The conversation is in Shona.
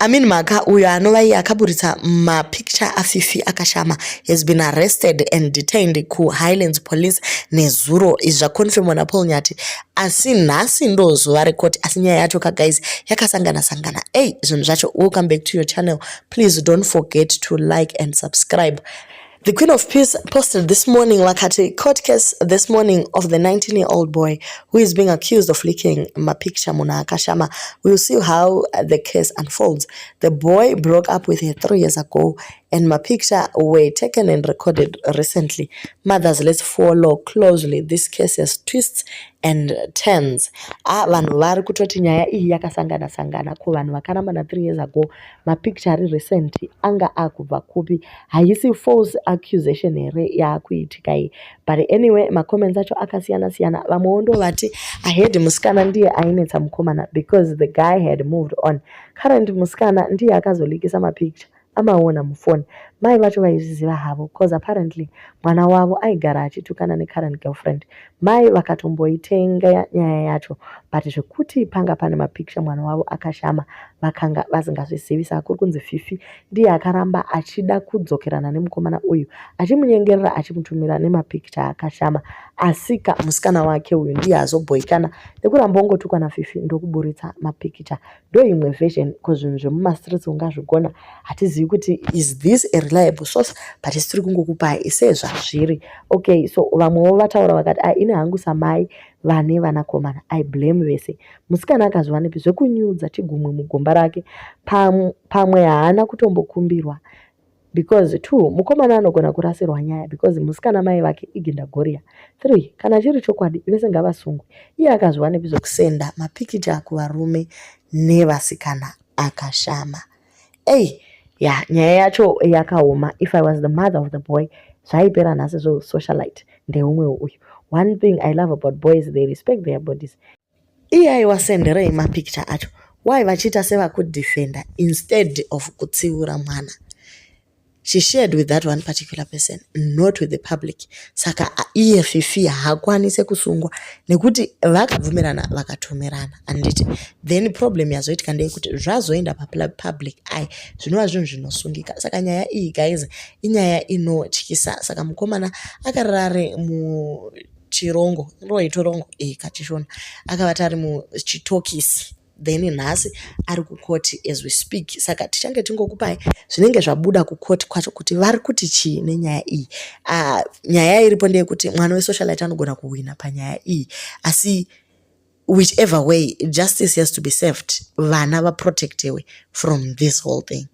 Amin Maka uyo anova iye akaburitsa mapicture aFifi Akashama has been arrested and detained ku Highlands Police nezuro. Izvi zvakonfirmwa naPaul Nyati. Asi nhasi ndo zuva rekoti, asi nyaya yacho guys yakasangana. Hey, zvinhu zvacho. Welcome back to your channel. Please don't forget to like and subscribe. The Queen of Peace posted this morning wakati court case this morning of the 19-year-old boy who is being accused of leaking mapicture Muna Akashama. We'll see how the case unfolds. The boy broke up with her 3 years ago and mapicture were taken and recorded recently. Mothers, let's follow closely this case's twists and turns. Vanhu vari kutoti nyaya iyi yakasangana ku vanhu vakaramba na 3 years ago mapicture ari recent anga akubva kupi, haisi false accusation here yakuitika iyi. But anyway, macomments acho akasiyana. Vamwe ndovati I heard musikana ndiye ainetsa mukomana because the guy had moved on. Current musikana ndiye akazolikisa mapicture amaona mufoni. Mai vacho vaizviziva havo because apparently mwana wavo aigara achitukana necurrent girlfriend. Mai vakatomboitenga nyaya yacho, but zvekuti panga pane mapicture mwana wavo Akashama vakanga vasingazvizivi. Saka kuri kunzi Fifi ndiye akaramba achida kudzokerana nemukomana uyu, achimunyengerera achimutumira nemapicture Akashama. Asika musikana wake uyu ndiye azobhoikana nekuramba ongotukwa naFifi ndokuburitsa mapicture. Ndo imwe version because zvinhu zvemumastreets ungazvigona hatizivi kuti is this a reliable source, but tiri kungokupai sezvazviri. Okay, so vamwewo vataura vakati ine hangu samai vane vanakomana, I blame vese. Musikana akazviwanepi zvekunyudza chigumwe mugomba rake, pamwe haana kutombokumbirwa because 2 mukomana anogona kurasirwa nyaya because musikana mai vake igindagoria. 3 kana chiri chokwadi vese ngavasungwe. Iye akazviwanepi zvekusenda mapicture kuvarume nevasikana Akashama. Nyaya yacho yakaoma. If I was the mother of the boy, zvaipera nhasi zvo socialite ndeumwe uyu. One thing I love about boys, they respect their bodies. Iye aiwasenderei mapicture acho, why vachiita sevakudefenda instead of kutsiura mwana? She shared with that one particular person, not with the public. Saka iye Fifi hakwanise kusungwa nekuti vakabvumirana vakatomerana. Anditi then problem yazoitika ndeyekuti zvazoenda public zvinova zvinhu zvinosungika. Saka nyaya iyi guys inyaya inotyisa. Saka mukomana akarare muchirongo roitorongo kachishona akavata ari muchitokisi. Then nhasi ari kukoti as we speak. Saka tichange tingokupai zvinenge zvabuda kukoti kwacho kuti vari kuti chii nenyaya iyi. Nyaya iripo ndeyekuti mwana wesocialite anogona kuwina panyaya iyi, asi whichever way justice has to be served, vana vaprotectewe from this whole thing.